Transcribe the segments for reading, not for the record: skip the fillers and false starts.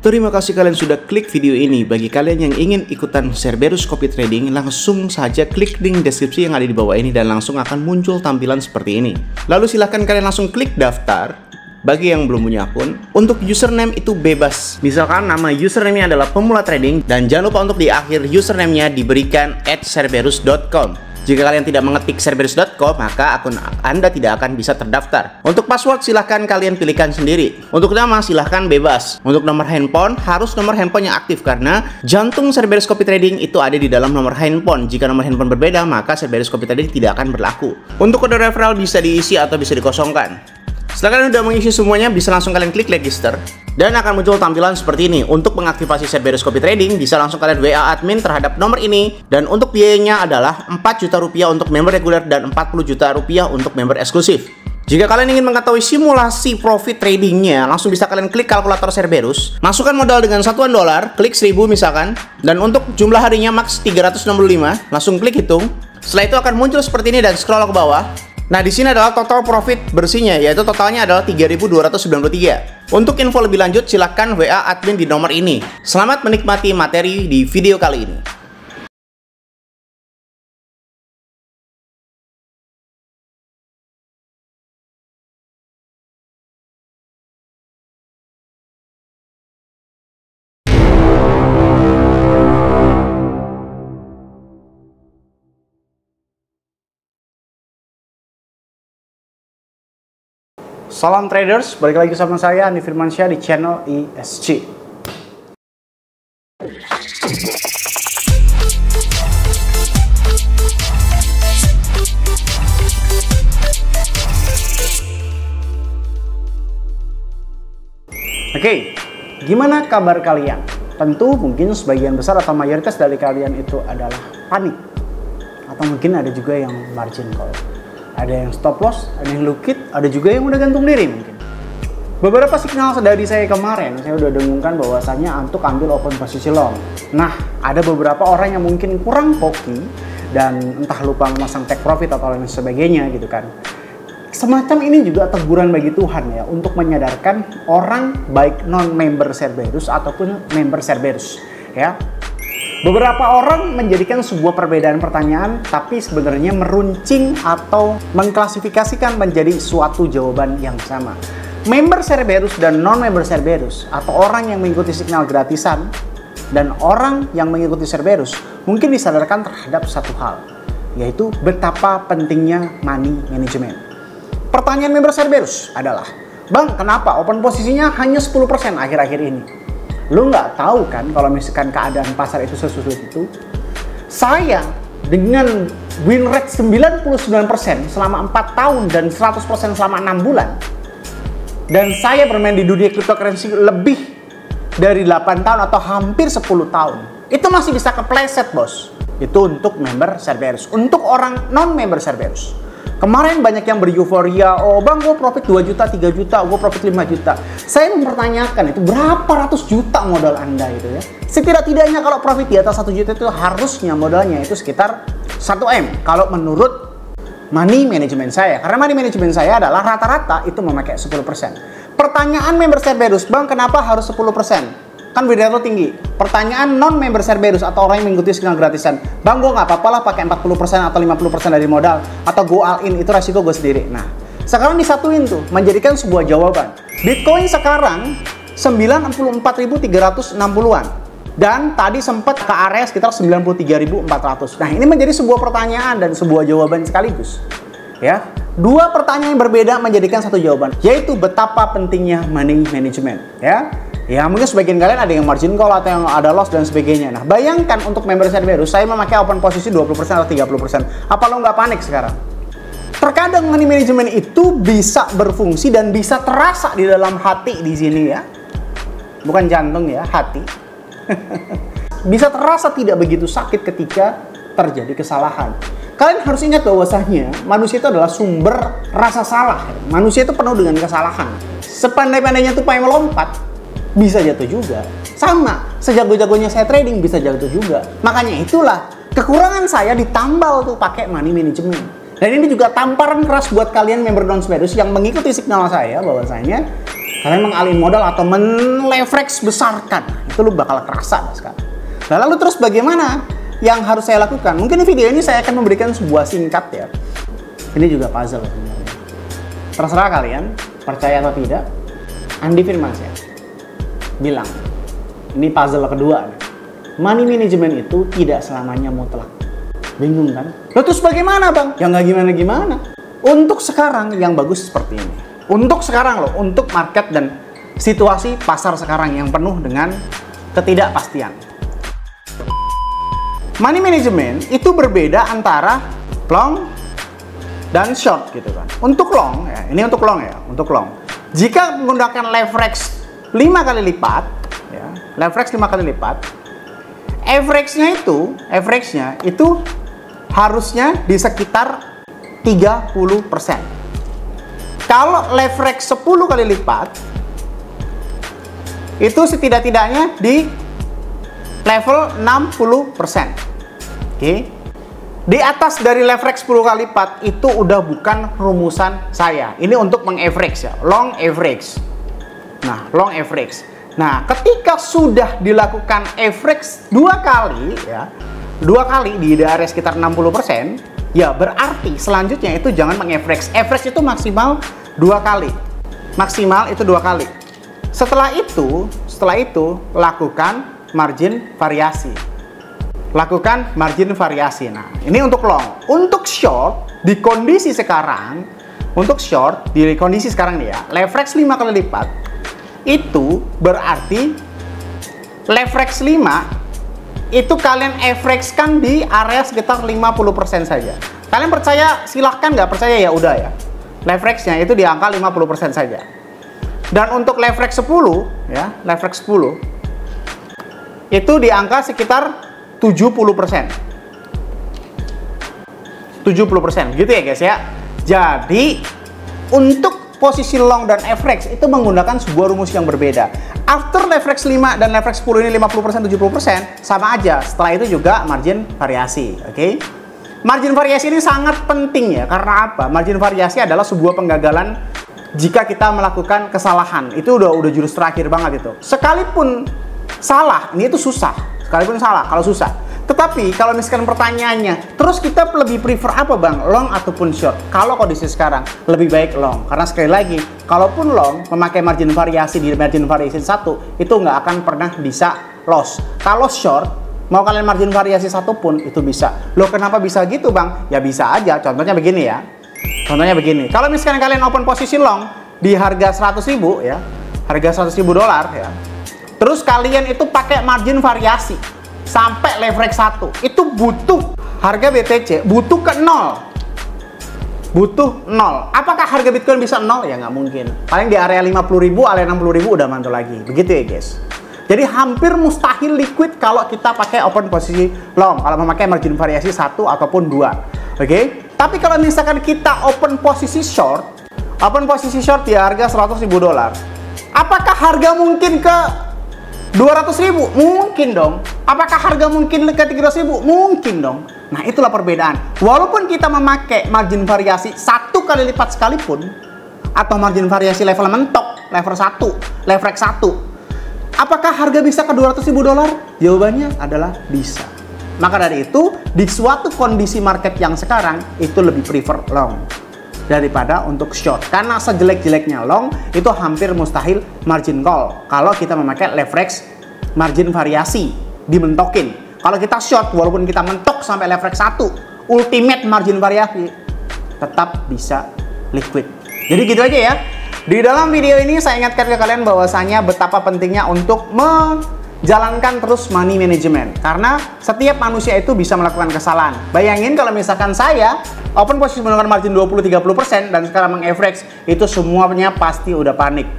Terima kasih kalian sudah klik video ini. Bagi kalian yang ingin ikutan Cerberus Copy Trading, langsung saja klik link deskripsi yang ada di bawah ini dan langsung akan muncul tampilan seperti ini. Lalu silahkan kalian langsung klik daftar. Bagi yang belum punya akun, untuk username itu bebas. Misalkan nama username-nya adalah pemula trading, dan jangan lupa untuk di akhir username-nya diberikan @cerberus.com. Jika kalian tidak mengetik cerberus.com, maka akun Anda tidak akan bisa terdaftar. Untuk password silahkan kalian pilihkan sendiri. Untuk nama silahkan bebas. Untuk nomor handphone harus nomor handphone yang aktif, karena jantung Cerberus Copy Trading itu ada di dalam nomor handphone. Jika nomor handphone berbeda, maka Cerberus Copy Trading tidak akan berlaku. Untuk kode referral bisa diisi atau bisa dikosongkan. Setelah kalian sudah mengisi semuanya, bisa langsung kalian klik register. Dan akan muncul tampilan seperti ini. Untuk mengaktifasi Cerberus Copy Trading, bisa langsung kalian WA admin terhadap nomor ini. Dan untuk biayanya adalah 4 juta rupiah untuk member reguler dan 40 juta rupiah untuk member eksklusif. Jika kalian ingin mengetahui simulasi profit tradingnya, langsung bisa kalian klik kalkulator Cerberus. Masukkan modal dengan satuan dolar, klik 1000 misalkan. Dan untuk jumlah harinya max 365, langsung klik hitung. Setelah itu akan muncul seperti ini dan scroll ke bawah. Nah, di sini adalah total profit bersihnya, yaitu totalnya adalah 3.293. Untuk info lebih lanjut, silahkan WA admin di nomor ini. Selamat menikmati materi di video kali ini. Salam traders, balik lagi sama saya Andi Firmansyah di channel ESG. Oke, gimana kabar kalian? Tentu mungkin sebagian besar atau mayoritas dari kalian itu adalah panik. Atau mungkin ada juga yang margin call. Ada yang stop loss, ada yang look it, ada juga yang udah gantung diri mungkin. Beberapa signal dari saya kemarin, saya udah dengungkan bahwasannya untuk ambil open posisi long. Nah, ada beberapa orang yang mungkin kurang hoki dan entah lupa memasang take profit atau lain sebagainya gitu kan. Semacam ini juga teguran bagi Tuhan ya, untuk menyadarkan orang baik non-member Cerberus ataupun member Cerberus ya. Beberapa orang menjadikan sebuah perbedaan pertanyaan, tapi sebenarnya meruncing atau mengklasifikasikan menjadi suatu jawaban yang sama. Member Cerberus dan non-member Cerberus, atau orang yang mengikuti signal gratisan dan orang yang mengikuti Cerberus, mungkin disadarkan terhadap satu hal, yaitu betapa pentingnya money management. Pertanyaan member Cerberus adalah, Bang, kenapa open posisinya hanya 10% akhir-akhir ini? Lu nggak tahu kan kalau misalkan keadaan pasar itu sesulit itu? Saya dengan win rate 99% selama 4 tahun dan 100% selama 6 bulan. Dan saya bermain di dunia cryptocurrency lebih dari 8 tahun atau hampir 10 tahun. Itu masih bisa kepleset, bos. Itu untuk member Cerberus. Untuk orang non-member Cerberus. Kemarin banyak yang beryuforia, oh bang gue profit 2 juta, 3 juta, gue profit 5 juta. Saya mempertanyakan itu berapa ratus juta modal Anda itu ya. Setidak-tidaknya kalau profit di atas 1 juta itu harusnya modalnya itu sekitar 1M. Kalau menurut money management saya. Karena money management saya adalah rata-rata itu memakai 10%. Pertanyaan member Cerberus, bang kenapa harus 10%? Kan beda tinggi. Pertanyaan non-member Cerberus atau orang yang mengikuti signal gratisan, bang gue nggak apa-apa lah pakai 40% atau 50% dari modal, atau go all in, itu resiko gue sendiri. Nah, sekarang disatuin tuh, menjadikan sebuah jawaban. Bitcoin sekarang 94.360-an. Dan tadi sempat ke area sekitar 93.400. Nah, ini menjadi sebuah pertanyaan dan sebuah jawaban sekaligus. Ya, dua pertanyaan yang berbeda menjadikan satu jawaban, yaitu betapa pentingnya money management. Ya, mungkin sebagian kalian ada yang margin call atau yang ada loss dan sebagainya. Nah, bayangkan untuk member Cerberus, saya memakai open posisi 20% atau 30%. Apa lo nggak panik sekarang? Terkadang money management itu bisa berfungsi dan bisa terasa di dalam hati di sini ya. Bukan jantung ya, hati. Bisa terasa tidak begitu sakit ketika terjadi kesalahan. Kalian harus ingat bahwasanya manusia itu adalah sumber rasa salah. Manusia itu penuh dengan kesalahan. Sepandai-pandainya tupai melompat, bisa jatuh juga. Sama, sejago-jagonya saya trading bisa jatuh juga. Makanya itulah kekurangan saya ditambal tuh pakai money management. Dan ini juga tamparan keras buat kalian member non Cerberus yang mengikuti signal saya bahwasanya kalian mengalihin modal atau men-leverage besarkan, itu lu bakal kerasa sekarang. Nah, lalu terus bagaimana yang harus saya lakukan? Mungkin di video ini saya akan memberikan sebuah singkat ya. Ini juga puzzle sebenarnya. Terserah kalian percaya atau tidak. Andi Firmansyah bilang, ini puzzle kedua. Money management itu tidak selamanya mutlak. Bingung kan? Lalu terus bagaimana bang? Ya nggak gimana-gimana. Untuk sekarang yang bagus seperti ini. Untuk sekarang loh, untuk market dan situasi pasar sekarang yang penuh dengan ketidakpastian. Money management itu berbeda antara long dan short gitu kan. Untuk long ya, ini untuk long ya, untuk long. Jika menggunakan leverage 5 kali lipat ya, leverage 5 kali lipat, average-nya itu harusnya di sekitar 30%. Kalau leverage 10 kali lipat, itu setidak-tidaknya di level 60%. Oke. Di atas dari leverage 10 kali lipat itu udah bukan rumusan saya. Ini untuk meng-average ya, long average. Nah, long average. Nah, ketika sudah dilakukan average 2 kali ya, 2 kali di area sekitar 60%, ya berarti selanjutnya itu jangan meng-average. Average itu maksimal 2 kali. Maksimal itu 2 kali. Setelah itu lakukan margin variasi. Lakukan margin variasi. Nah, ini untuk long. Untuk short di kondisi sekarang, nih ya, leverage 5 kali lipat itu berarti leverage 5 itu kalian average-kan di area sekitar 50% saja. Kalian percaya silahkan, nggak percaya ya udah ya. Leverage-nya itu di angka 50% saja. Dan untuk leverage 10 ya, leverage 10 itu di angka sekitar 70%. 70% gitu ya guys ya. Jadi untuk posisi long dan average itu menggunakan sebuah rumus yang berbeda. After leverage 5 dan leverage 10 ini 50%, 70%, sama aja. Setelah itu juga margin variasi, oke? Margin variasi ini sangat penting ya, karena apa? Margin variasi adalah sebuah penggagalan jika kita melakukan kesalahan. Itu udah jurus terakhir banget itu. Sekalipun salah, ini itu susah. Sekalipun salah, kalau susah. Tetapi kalau misalkan pertanyaannya, terus kita lebih prefer apa bang? Long ataupun short? Kalau kondisi sekarang, lebih baik long. Karena sekali lagi, kalaupun long memakai margin variasi di margin variasi 1, itu nggak akan pernah bisa loss. Kalau short, mau kalian margin variasi 1 pun, itu bisa. Loh kenapa bisa gitu bang? Ya bisa aja, contohnya begini ya. Contohnya begini, kalau misalkan kalian open posisi long di harga 100.000 ya, harga 100.000 dolar ya. Terus kalian itu pakai margin variasi sampai leverage 1, itu butuh harga BTC butuh ke 0. Butuh 0. Apakah harga Bitcoin bisa 0? Ya nggak mungkin. Paling di area 50.000, area 60.000 udah mantul lagi. Begitu ya guys. Jadi hampir mustahil liquid kalau kita pakai open posisi long, kalau memakai margin variasi 1 ataupun 2. Oke? Tapi kalau misalkan kita open posisi short di harga 100.000 dolar, apakah harga mungkin ke 200.000? Mungkin dong. Apakah harga mungkin ke 300.000? Mungkin dong. Nah, itulah perbedaan. Walaupun kita memakai margin variasi 1 kali lipat sekalipun, atau margin variasi level mentok, level 1, leverage 1, apakah harga bisa ke 200.000 dolar? Jawabannya adalah bisa. Maka dari itu, di suatu kondisi market yang sekarang, itu lebih prefer long daripada untuk short. Karena sejelek-jeleknya long, itu hampir mustahil margin call kalau kita memakai leverage margin variasi, dimentokin. Kalau kita short, walaupun kita mentok sampai leverage 1, ultimate margin variasi, tetap bisa liquid. Jadi gitu aja ya. Di dalam video ini saya ingatkan ke kalian bahwasanya betapa pentingnya untuk jalankan terus money management, karena setiap manusia itu bisa melakukan kesalahan. Bayangin kalau misalkan saya open posisi menggunakan margin 20-30% dan sekarang meng-average, itu semuanya pasti udah panik.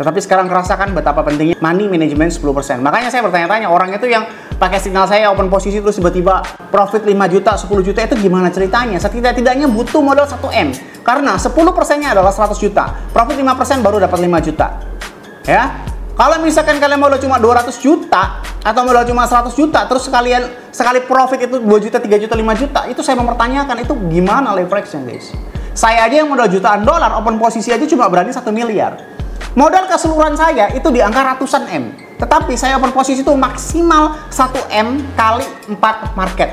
Tetapi sekarang rasakan betapa pentingnya money management 10%. Makanya saya bertanya-tanya, orang itu yang pakai signal saya open posisi terus tiba-tiba profit 5 juta, 10 juta, itu gimana ceritanya? Setidak-tidaknya butuh modal 1M. Karena 10%-nya adalah 100 juta. Profit 5% baru dapat 5 juta. Ya. Kalau misalkan kalian modal cuma 200 juta atau modal cuma 100 juta, terus sekali profit itu 2 juta, 3 juta, 5 juta, itu saya mempertanyakan itu gimana leverage-nya, guys. Saya aja yang modal jutaan dolar, open posisi aja cuma berani 1 miliar. Modal keseluruhan saya itu di angka ratusan M. Tetapi saya open posisi itu maksimal 1 M kali 4 market.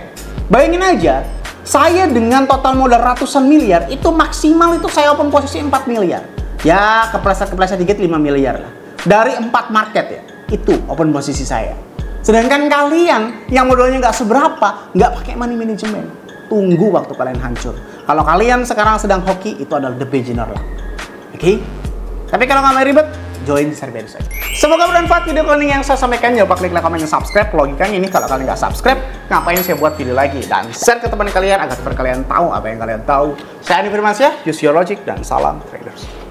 Bayangin aja, saya dengan total modal ratusan miliar, itu maksimal itu saya open posisi 4 miliar. Ya, kepleset-kepleset dikit 5 miliar lah. Dari 4 market ya, itu open posisi saya. Sedangkan kalian yang modalnya nggak seberapa, nggak pakai money management, tunggu waktu kalian hancur. Kalau kalian sekarang sedang hoki, itu adalah the beginner lah. Oke? Tapi kalau nggak mau ribet, join Serbian saja. Semoga bermanfaat video kali ini yang saya sampaikan. Jangan lupa klik like, komen, dan subscribe. Logikanya ini kalau kalian nggak subscribe, ngapain saya buat video lagi? Dan share ke teman kalian agar kalian tahu apa yang kalian tahu. Saya Andi Firmansyah, use your logic, dan salam traders.